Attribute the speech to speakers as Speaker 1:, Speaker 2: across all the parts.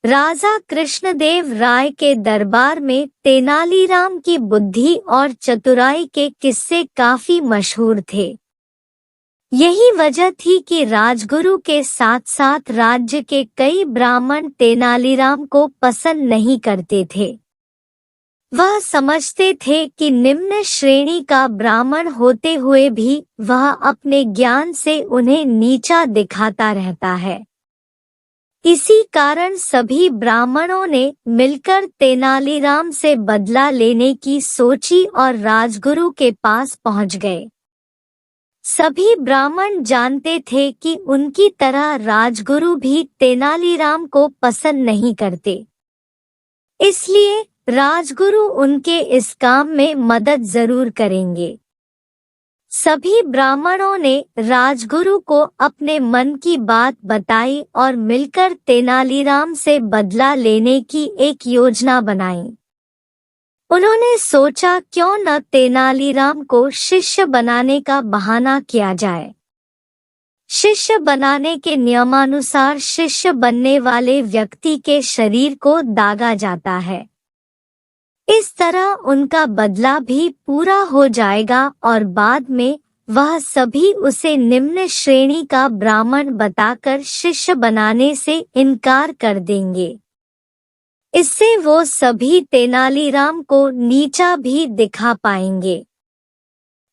Speaker 1: राजा कृष्णदेव राय के दरबार में तेनालीराम की बुद्धि और चतुराई के किस्से काफी मशहूर थे। यही वजह थी कि राजगुरु के साथ साथ राज्य के कई ब्राह्मण तेनालीराम को पसंद नहीं करते थे। वह समझते थे कि निम्न श्रेणी का ब्राह्मण होते हुए भी वह अपने ज्ञान से उन्हें नीचा दिखाता रहता है। इसी कारण सभी ब्राह्मणों ने मिलकर तेनालीराम से बदला लेने की सोची और राजगुरु के पास पहुंच गए। सभी ब्राह्मण जानते थे कि उनकी तरह राजगुरु भी तेनालीराम को पसंद नहीं करते, इसलिए राजगुरु उनके इस काम में मदद जरूर करेंगे। सभी ब्राह्मणों ने राजगुरु को अपने मन की बात बताई और मिलकर तेनालीराम से बदला लेने की एक योजना बनाई। उन्होंने सोचा क्यों न तेनालीराम को शिष्य बनाने का बहाना किया जाए। शिष्य बनाने के नियमानुसार शिष्य बनने वाले व्यक्ति के शरीर को दागा जाता है। इस तरह उनका बदला भी पूरा हो जाएगा और बाद में वह सभी उसे निम्न श्रेणी का ब्राह्मण बताकर शिष्य बनाने से इनकार कर देंगे। इससे वो सभी तेनालीराम को नीचा भी दिखा पाएंगे।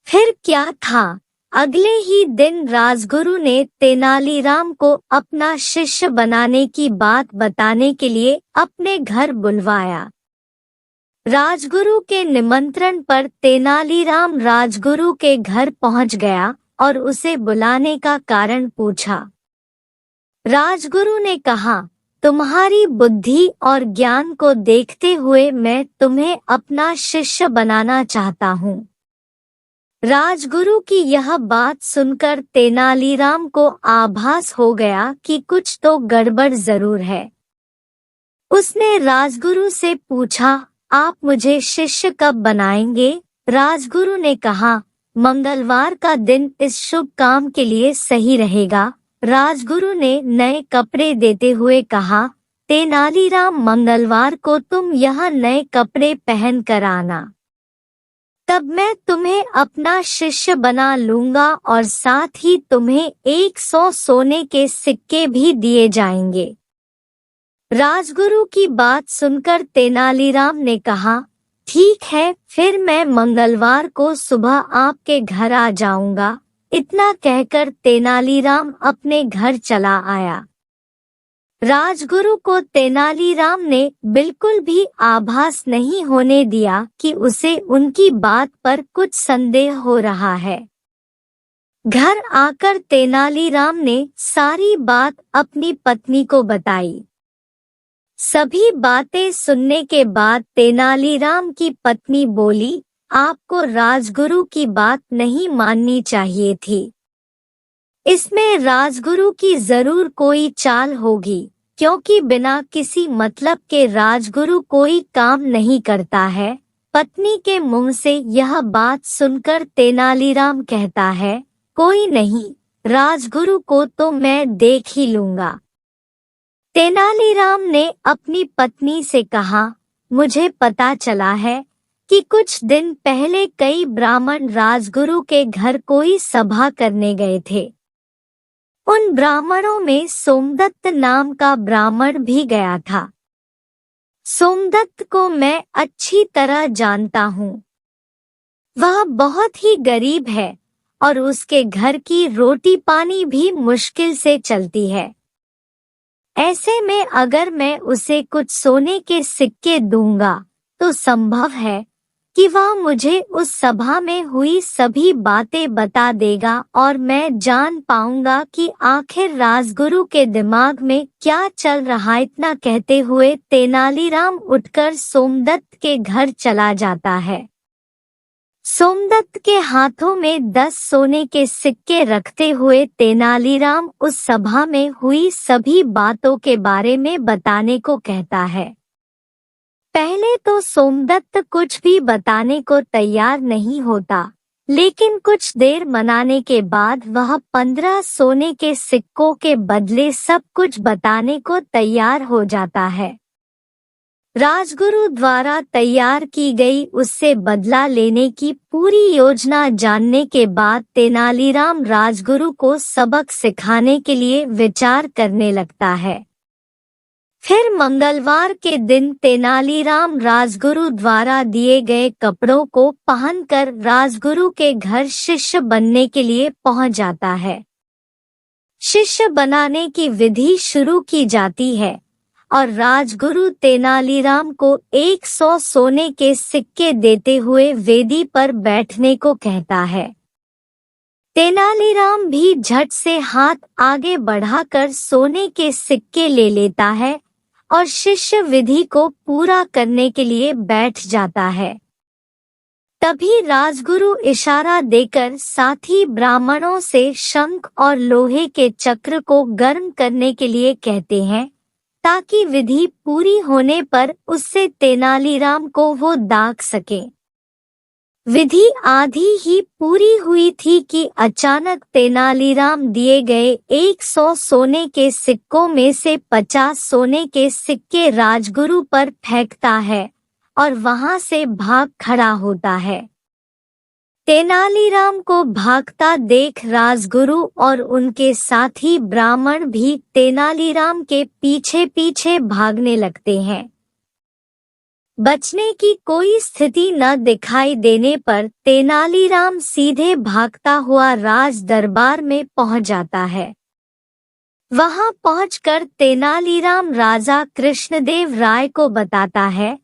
Speaker 1: फिर क्या था, अगले ही दिन राजगुरु ने तेनालीराम को अपना शिष्य बनाने की बात बताने के लिए अपने घर बुलवाया। राजगुरु के निमंत्रण पर तेनालीराम राजगुरु के घर पहुंच गया और उसे बुलाने का कारण पूछा। राजगुरु ने कहा, तुम्हारी बुद्धि और ज्ञान को देखते हुए मैं तुम्हें अपना शिष्य बनाना चाहता हूँ। राजगुरु की यह बात सुनकर तेनालीराम को आभास हो गया कि कुछ तो गड़बड़ जरूर है। उसने राजगुरु से पूछा, आप मुझे शिष्य कब बनाएंगे? राजगुरु ने कहा, मंगलवार का दिन इस शुभ काम के लिए सही रहेगा। राजगुरु ने नए कपड़े देते हुए कहा, तेनालीराम मंगलवार को तुम यह नए कपड़े पहन कर आना, तब मैं तुम्हें अपना शिष्य बना लूंगा और साथ ही तुम्हें 100 सोने के सिक्के भी दिए जाएंगे। राजगुरु की बात सुनकर तेनालीराम ने कहा, ठीक है, फिर मैं मंगलवार को सुबह आपके घर आ जाऊंगा। इतना कहकर तेनालीराम अपने घर चला आया। राजगुरु को तेनालीराम ने बिल्कुल भी आभास नहीं होने दिया कि उसे उनकी बात पर कुछ संदेह हो रहा है। घर आकर तेनालीराम ने सारी बात अपनी पत्नी को बताई। सभी बातें सुनने के बाद तेनालीराम की पत्नी बोली, आपको राजगुरु की बात नहीं माननी चाहिए थी। इसमें राजगुरु की जरूर कोई चाल होगी, क्योंकि बिना किसी मतलब के राजगुरु कोई काम नहीं करता है। पत्नी के मुंह से यह बात सुनकर तेनालीराम कहता है, कोई नहीं, राजगुरु को तो मैं देख ही लूंगा। तेनालीराम ने अपनी पत्नी से कहा, मुझे पता चला है कि कुछ दिन पहले कई ब्राह्मण राजगुरु के घर कोई सभा करने गए थे। उन ब्राह्मणों में सोमदत्त नाम का ब्राह्मण भी गया था। सोमदत्त को मैं अच्छी तरह जानता हूँ। वह बहुत ही गरीब है और उसके घर की रोटी पानी भी मुश्किल से चलती है। ऐसे में अगर मैं उसे कुछ सोने के सिक्के दूंगा तो संभव है कि वह मुझे उस सभा में हुई सभी बातें बता देगा और मैं जान पाऊंगा कि आखिर राजगुरु के दिमाग में क्या चल रहा। इतना कहते हुए तेनालीराम उठकर सोमदत्त के घर चला जाता है। सोमदत्त के हाथों में 10 सोने के सिक्के रखते हुए तेनालीराम उस सभा में हुई सभी बातों के बारे में बताने को कहता है। पहले तो सोमदत्त कुछ भी बताने को तैयार नहीं होता, लेकिन कुछ देर मनाने के बाद वह 15 सोने के सिक्कों के बदले सब कुछ बताने को तैयार हो जाता है। राजगुरु द्वारा तैयार की गई उससे बदला लेने की पूरी योजना जानने के बाद तेनालीराम राजगुरु को सबक सिखाने के लिए विचार करने लगता है। फिर मंगलवार के दिन तेनालीराम राजगुरु द्वारा दिए गए कपड़ों को पहनकर राजगुरु के घर शिष्य बनने के लिए पहुंच जाता है। शिष्य बनाने की विधि शुरू की जाती है और राजगुरु तेनालीराम को 100 सोने के सिक्के देते हुए वेदी पर बैठने को कहता है। तेनालीराम भी झट से हाथ आगे बढ़ाकर सोने के सिक्के ले लेता है और शिष्य विधि को पूरा करने के लिए बैठ जाता है। तभी राजगुरु इशारा देकर साथी ब्राह्मणों से शंख और लोहे के चक्र को गर्म करने के लिए कहते हैं, ताकि विधि पूरी होने पर उससे तेनालीराम को वो दाग सके। विधि आधी ही पूरी हुई थी कि अचानक तेनालीराम दिए गए 100 सोने के सिक्कों में से 50 सोने के सिक्के राजगुरु पर फेंकता है और वहां से भाग खड़ा होता है। तेनालीराम को भागता देख राजगुरु और उनके साथी ब्राह्मण भी तेनालीराम के पीछे पीछे भागने लगते हैं। बचने की कोई स्थिति न दिखाई देने पर तेनालीराम सीधे भागता हुआ राज दरबार में पहुंच जाता है। वहां पहुंचकर तेनालीराम राजा कृष्णदेव राय को बताता है,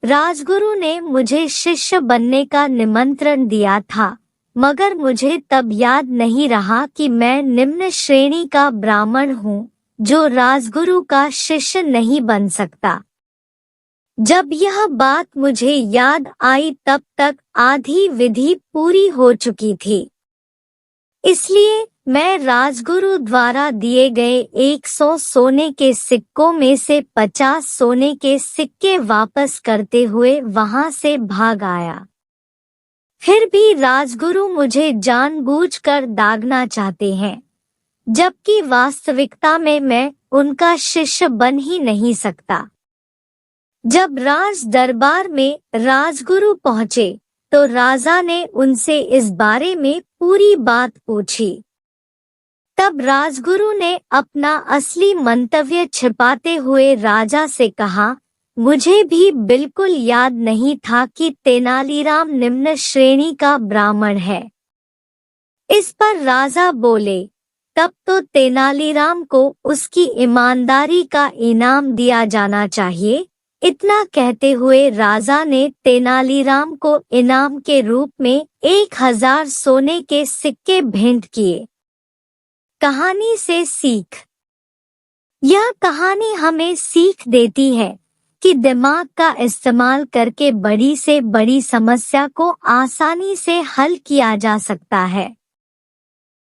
Speaker 1: राजगुरु ने मुझे शिष्य बनने का निमंत्रण दिया था, मगर मुझे तब याद नहीं रहा कि मैं निम्न श्रेणी का ब्राह्मण हूँ, जो राजगुरु का शिष्य नहीं बन सकता। जब यह बात मुझे याद आई तब तक आधी विधि पूरी हो चुकी थी। इसलिए मैं राजगुरु द्वारा दिए गए 100 सोने के सिक्कों में से 50 सोने के सिक्के वापस करते हुए वहां से भाग आया। फिर भी राजगुरु मुझे जानबूझकर दागना चाहते हैं, जबकि वास्तविकता में मैं उनका शिष्य बन ही नहीं सकता। जब राज दरबार में राजगुरु पहुंचे तो राजा ने उनसे इस बारे में पूरी बात पूछी। तब राजगुरु ने अपना असली मंतव्य छिपाते हुए राजा से कहा, मुझे भी बिल्कुल याद नहीं था कि तेनालीराम निम्न श्रेणी का ब्राह्मण है। इस पर राजा बोले, तब तो तेनालीराम को उसकी ईमानदारी का इनाम दिया जाना चाहिए। इतना कहते हुए राजा ने तेनालीराम को इनाम के रूप में 1000 सोने के सिक्के भेंट किए। कहानी से सीख। यह कहानी हमें सीख देती है कि दिमाग का इस्तेमाल करके बड़ी से बड़ी समस्या को आसानी से हल किया जा सकता है।